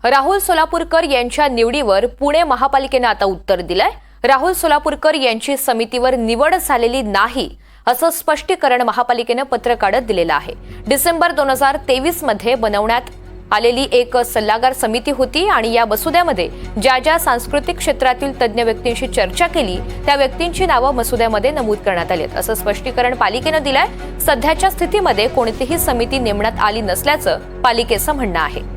राहुल सोलापूरकर यांच्या निवडीवर पुणे महापालिकेने आता उत्तर दिलंय। राहुल सोलापूरकर यांची समितीवर निवड झालेली नाही असं स्पष्टीकरण महापालिकेने पत्र काढत दिलेलं आहे। डिसेंबर 2023 मध्ये बनवण्यात आलेली एक सल्लागार समिती होती आणि या मसुद्यामध्ये ज्या सांस्कृतिक क्षेत्रातील तज्ञ व्यक्तींशी चर्चा केली त्या व्यक्तींची नावं मसुद्यामध्ये नमूद करण्यात आलीत असं स्पष्टीकरण पालिकेने दिलंय। सध्याच्या स्थितीमध्ये कोणतीही समिती नेमण्यात आली नसल्याचं पालिकेचं म्हणणं आहे।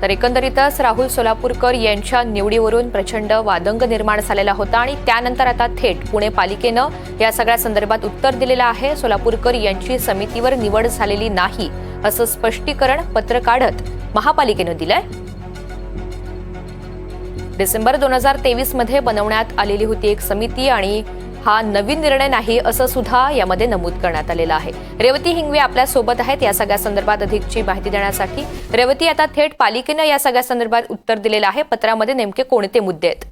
तर एकंदरीतच राहुल सोलापूरकर यांच्या निवडीवरून प्रचंड वादंग निर्माण झालेला होता आणि त्यानंतर आता थेट पुणे पालिकेनं या सगळ्या संदर्भात उत्तर दिलेलं आहे। सोलापूरकर यांची समितीवर निवड झालेली नाही असं स्पष्टीकरण पत्र काढत महापालिकेनं दिलंय। डिसेंबर 2023 मध्ये बनवण्यात आलेली होती एक समिती आणि हा नवीन निर्णय नाही असं सुद्धा यामध्ये नमूद करण्यात आलेलं आहे। रेवती हिंगवे आपल्या सोबत आहेत या सगळ्या संदर्भात अधिकची माहिती देण्यासाठी। रेवती, आता थेट पालिकेने या सगळ्या संदर्भात उत्तर दिलेलं आहे। पत्रामध्ये नेमके कोणते मुद्दे आहेत?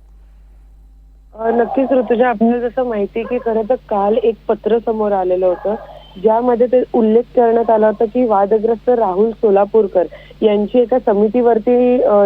नक्कीच ऋतुजा, आपल्याला जसं माहिती की खरं तर काल एक पत्र समोर आलेलं होतं ज्यामध्ये ते उल्लेख करण्यात आला होता की वादग्रस्त राहुल सोलापूरकर यांची एका समितीवरती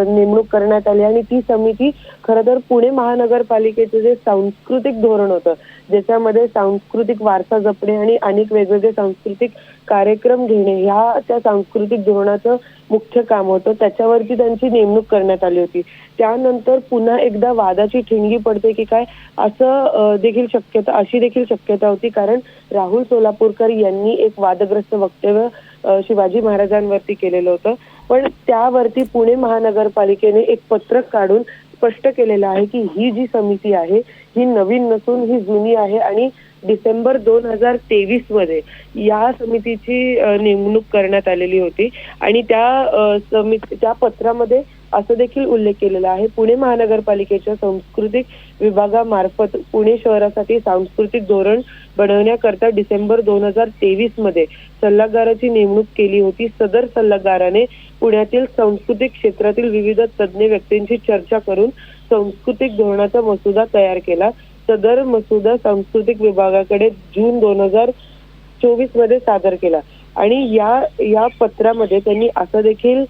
नेमणूक करण्यात आली आणि ती समिती खरं तर पुणे महानगरपालिकेचे जे सांस्कृतिक धोरण होतं ज्याच्यामध्ये सांस्कृतिक वारसा जपणे आणि अनेक वेगवेगळे सांस्कृतिक कार्यक्रम घेणे ह्या त्या सांस्कृतिक धोरणाचं मुख्य काम होतं, त्याच्यावरती त्यांची नेमणूक करण्यात आली होती। त्यानंतर पुन्हा एकदा वादाची ठिणगी पडते की काय असं अशी देखील शक्यता होती, कारण राहुल सोलापूरकर यांनी एक वादग्रस्त वक्तव्य शिवाजी महाराजांवरती केलेलं होतं। पण त्यावरती पुणे महानगरपालिकेने एक पत्रक काढून स्पष्ट केलेलं आहे की ही जी समिती आहे ही नवीन नसून ही जुनी आहे आणि डिसेंबर 2023 मध्ये या समितीची नेमणूक करण्यात आलेली होती आणि त्या पत्रामध्ये असं देखील उल्लेख केलेला आहे, पुणे महानगरपालिकेच्या सांस्कृतिक विभागामार्फत पुणे शहरासाठी सांस्कृतिक धोरण बनवण्याकरता डिसेंबर 2023 मध्ये सल्लागाराची नेमणूक केली होती। सदर सल्लागाराने पुण्यातील सांस्कृतिक क्षेत्रातील विविध तज्ञ व्यक्तींची चर्चा करून सांस्कृतिक धोरणाचा मसुदा तयार केला। सदर मसुदा सांस्कृतिक विभागाकडे जून 2024 मध्ये सादर केला आणि या पत्रामध्ये त्यांनी असं देखील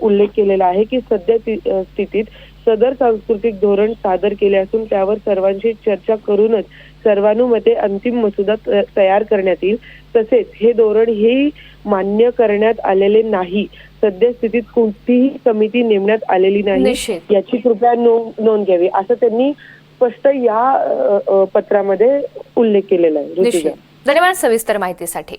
उल्लेख केलेला आहे की सध्या स्थितीत सदर सांस्कृतिक धोरण सादर केले असून त्यावर सर्वांशी चर्चा करूनच सर्वानुमते अंतिम मसुदा तयार करण्यात येईल। तसेच हे धोरण हे मान्य करण्यात आलेले नाही, सध्या स्थितीत कोणतीही समिती नेमण्यात आलेली नाही याची कृपया नोंद घ्यावी असं त्यांनी स्पष्ट या पत्रामध्ये उल्लेख केलेला आहे। धन्यवाद सविस्तर माहितीसाठी।